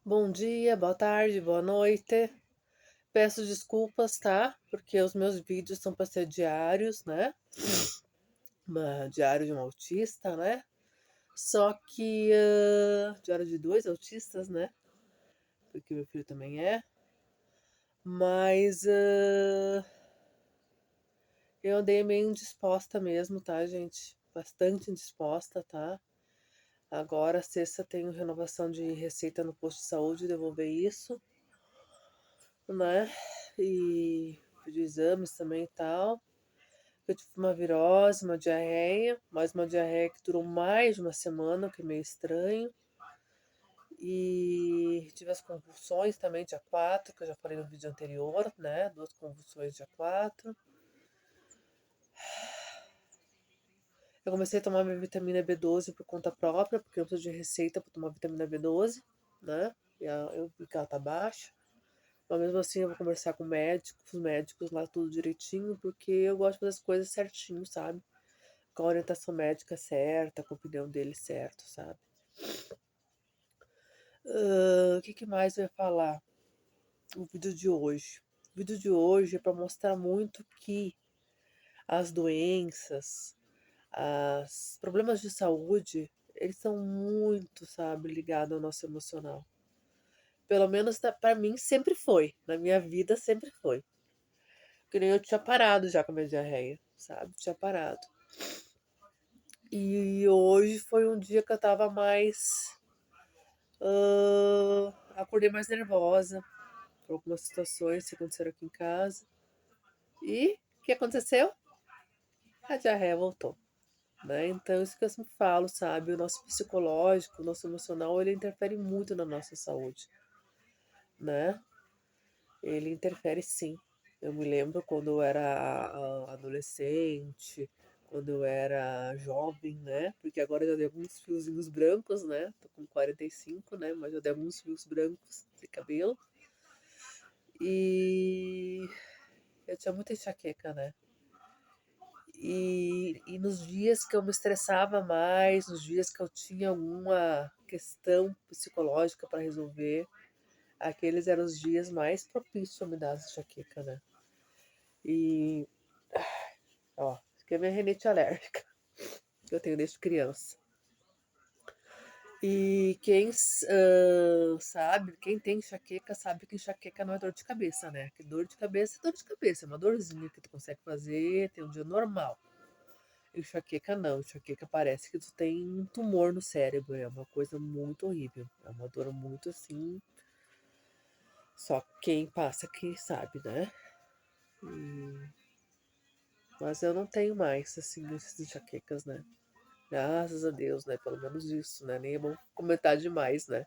Bom dia, boa tarde, boa noite. Peço desculpas, tá? Porque os meus vídeos são para ser diários, né? Diário de um autista, né? Só que diário de dois autistas, né? Porque meu filho também é. Mas eu andei meio indisposta mesmo, tá, gente? Bastante indisposta, tá? Agora, sexta, tenho renovação de receita no posto de saúde, devolver isso, né? E pedir exames também e tal. Eu tive uma virose, uma diarreia, mais uma diarreia que durou mais de uma semana, o que é meio estranho. E tive as convulsões também dia 4, que eu já falei no vídeo anterior, né? Duas convulsões dia 4. Eu comecei a tomar minha vitamina B12 por conta própria, porque eu preciso de receita para tomar vitamina B12, né? Eu vi que ela tá baixa. Mas mesmo assim eu vou conversar com os médicos lá tudo direitinho, porque eu gosto de fazer as coisas certinho, sabe? Com a orientação médica certa, com a opinião dele certo, sabe? O que mais eu ia falar? O vídeo de hoje. O vídeo de hoje é para mostrar muito que as doenças, os problemas de saúde, eles são muito, sabe, ligados ao nosso emocional. Pelo menos para mim sempre foi. Na minha vida sempre foi. Que nem eu tinha parado já com a minha diarreia, sabe? Tinha parado. E hoje foi um dia que eu tava mais. Acordei mais nervosa por algumas situações que aconteceram aqui em casa. E o que aconteceu? A diarreia voltou, né? Então, isso que eu sempre falo, sabe? O nosso psicológico, o nosso emocional, ele interfere muito na nossa saúde, né? Ele interfere sim. Eu me lembro quando eu era adolescente, quando eu era jovem, né? Porque agora eu já dei alguns fiozinhos brancos, né? Tô com 45, né? Mas eu dei alguns fios brancos de cabelo. E eu tinha muita enxaqueca, né? E nos dias que eu me estressava mais, nos dias que eu tinha alguma questão psicológica para resolver, aqueles eram os dias mais propícios a me dar essa enxaqueca, né? E, ó, isso aqui é minha rinite alérgica, que eu tenho desde criança. E quem sabe, quem tem enxaqueca, sabe que enxaqueca não é dor de cabeça, né? Que dor de cabeça é dor de cabeça, é uma dorzinha que tu consegue fazer, tem um dia normal. Enxaqueca não, enxaqueca parece que tu tem um tumor no cérebro, é uma coisa muito horrível, é uma dor muito assim, só quem passa quem sabe, né? E... Mas eu não tenho mais, assim, essas enxaquecas, né? Graças a Deus, né? Pelo menos isso, né? Nem é bom comentar demais, né?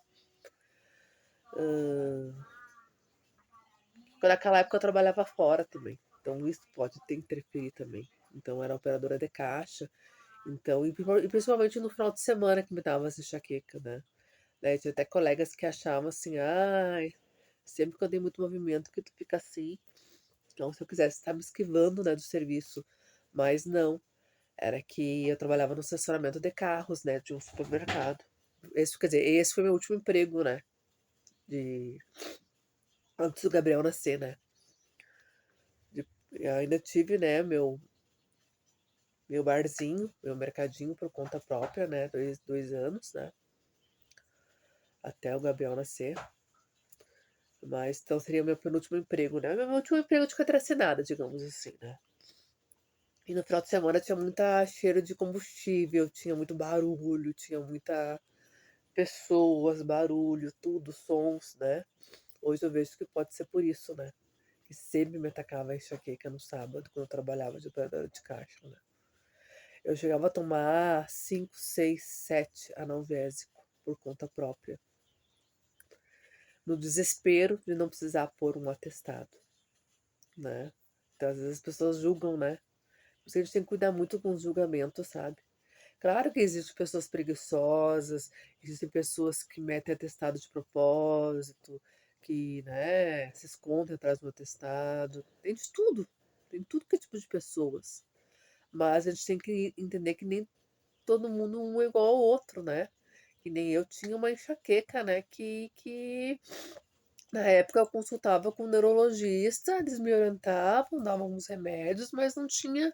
Ahn, Naquela época eu trabalhava fora também, então isso pode ter interferido também. Então eu era operadora de caixa, então, e principalmente no final de semana que me dava essa enxaqueca, né? Daí tinha até colegas que achavam assim, ai, sempre que eu dei muito movimento que tu fica assim. Então, se eu quisesse estar me esquivando, né, do serviço. Mas não, era que eu trabalhava no estacionamento de carros, né, de um supermercado. Esse, quer dizer, esse foi meu último emprego, né, de antes do Gabriel nascer, né. Eu ainda tive, né, meu barzinho, meu mercadinho por conta própria, né, dois anos, né, até o Gabriel nascer. Mas então seria o meu penúltimo emprego, né? Meu último emprego de carteira assinada, digamos assim, né? E no final de semana tinha muita cheiro de combustível, tinha muito barulho, tinha muita pessoas, barulho, tudo, sons, né? Hoje eu vejo que pode ser por isso, né? Que sempre me atacava a enxaqueca no sábado, quando eu trabalhava de operadora de caixa, né? Eu chegava a tomar 5, 6, 7 analgésico por conta própria, no desespero de não precisar pôr um atestado, né? Então, às vezes as pessoas julgam, né? Por isso a gente tem que cuidar muito com os julgamentos, sabe? Claro que existem pessoas preguiçosas, existem pessoas que metem atestado de propósito, que, né, se escondem atrás do atestado. Tem tudo que é tipo de pessoas. Mas a gente tem que entender que nem todo mundo um é igual ao outro, né? Que nem eu tinha uma enxaqueca, né, que na época eu consultava com o neurologista, eles me orientavam, davam uns remédios, mas não tinha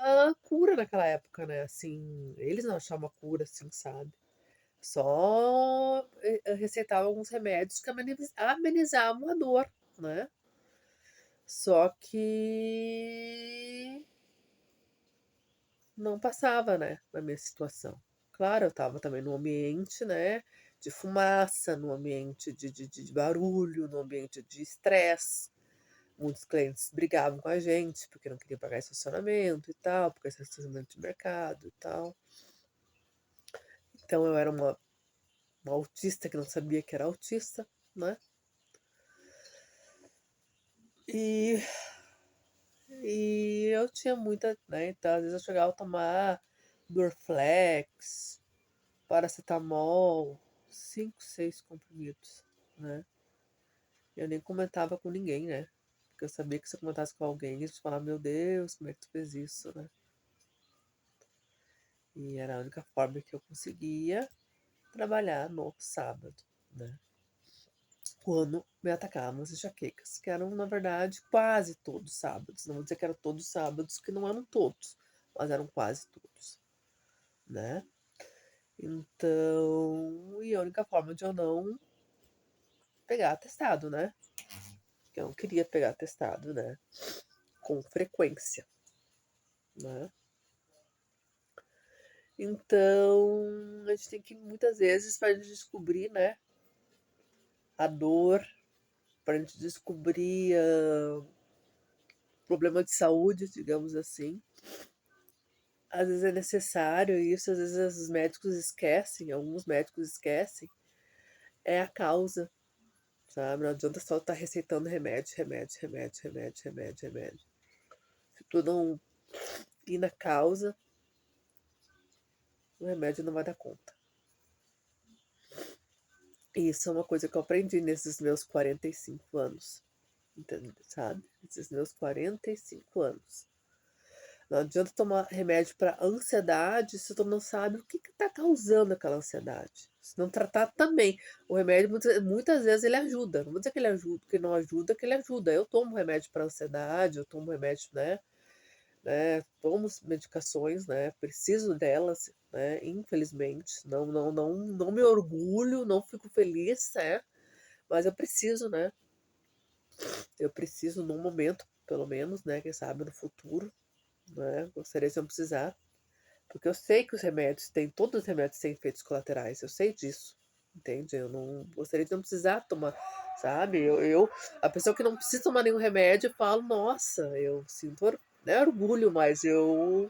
a cura naquela época, né, assim, eles não achavam a cura, assim, sabe. Só, receitavam alguns remédios que amenizavam a dor, né. Só que não passava, né, na minha situação. Claro, eu estava também num ambiente, né, de fumaça, num ambiente de barulho, num ambiente de estresse. Muitos clientes brigavam com a gente, porque não queriam pagar estacionamento e tal, porque esse estacionamento de mercado e tal. Então eu era uma autista que não sabia que era autista, né. E e eu tinha muita, né, então às vezes eu chegava a tomar Dorflex, paracetamol, 5, 6 comprimidos, né. Eu nem comentava com ninguém, né, porque eu sabia que se eu comentasse com alguém, eles falavam: "Meu Deus, como é que tu fez isso?", né. E era a única forma que eu conseguia trabalhar no sábado, né, quando me atacavam as enxaquecas, que eram, na verdade, quase todos sábados. Não vou dizer que eram todos sábados, que não eram todos, mas eram quase todos, né. Então, e a única forma de eu não pegar atestado, né, porque eu não queria pegar atestado, né, com frequência, né. Então, a gente tem que muitas vezes para descobrir, né, a dor, para a gente descobrir, problema de saúde, digamos assim. Às vezes é necessário isso, às vezes os médicos esquecem, alguns médicos esquecem, é a causa, sabe. Não adianta só estar receitando remédio, remédio, remédio, remédio, remédio, remédio. Se tu não ir na causa, o remédio não vai dar conta. E isso é uma coisa que eu aprendi nesses meus 45 anos, entende, sabe. Esses meus 45 anos. Não adianta tomar remédio para ansiedade se tu não sabe o que está causando aquela ansiedade. Se não tratar também. O remédio muitas vezes ele ajuda, não vou dizer que ele ajuda, que não ajuda, que ele ajuda. Eu tomo remédio para ansiedade, eu tomo remédio, tomo medicações, né, preciso delas, né, infelizmente. Não me orgulho, não fico feliz, mas eu preciso, né. Eu preciso num momento, pelo menos, né, quem sabe no futuro, né, gostaria de não precisar, porque eu sei que todos os remédios têm efeitos colaterais, eu sei disso, entende? Eu não gostaria de não precisar tomar, sabe? A pessoa que não precisa tomar nenhum remédio, eu falo, nossa, eu sinto, não é orgulho, mas eu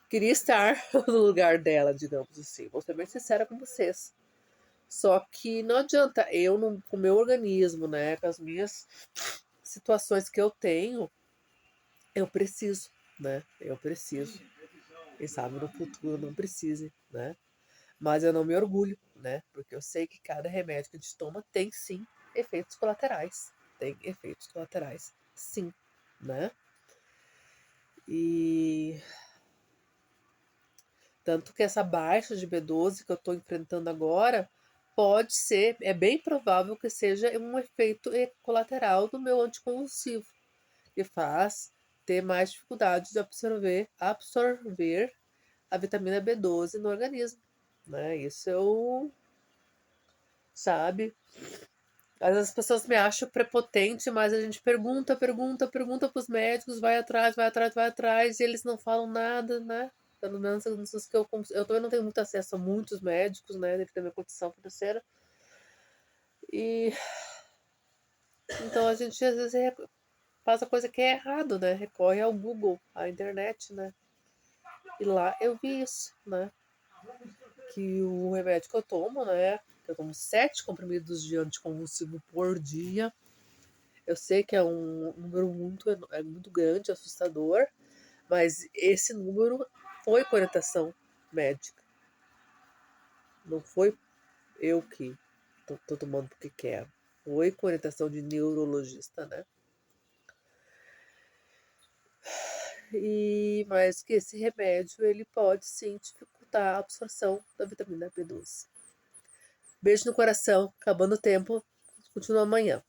queria estar no lugar dela, digamos assim. Vou ser bem sincera com vocês. Só que não adianta, eu não, com o meu organismo, né, com as minhas situações que eu tenho, eu preciso, né? Eu preciso. Quem sabe no futuro eu não precise, né? Mas eu não me orgulho, né? Porque eu sei que cada remédio que a gente toma tem sim efeitos colaterais. Tem efeitos colaterais, sim, né? E tanto que essa baixa de B12 que eu estou enfrentando agora pode ser, é bem provável que seja um efeito colateral do meu anticonvulsivo, que faz ter mais dificuldade de absorver a vitamina B12 no organismo, né? Isso eu, sabe? Às vezes as pessoas me acham prepotente, mas a gente pergunta para os médicos, vai atrás, vai atrás, vai atrás, e eles não falam nada, né? Pelo menos os que eu também não tenho muito acesso a muitos médicos, né? Devido à minha condição financeira. E então a gente às vezes faz a coisa que é errado, né? Recorre ao Google, à internet, né? E lá eu vi isso, né? Que o remédio que eu tomo, né? Que eu tomo 7 comprimidos de anticonvulsivo por dia. Eu sei que é um número muito grande, assustador, mas esse número foi com orientação médica. Não foi eu que tô tomando porque quero. Foi com orientação de neurologista, né? Mas que esse remédio ele pode sim dificultar a absorção da vitamina B12. Beijo no coração, acabando o tempo, continua amanhã.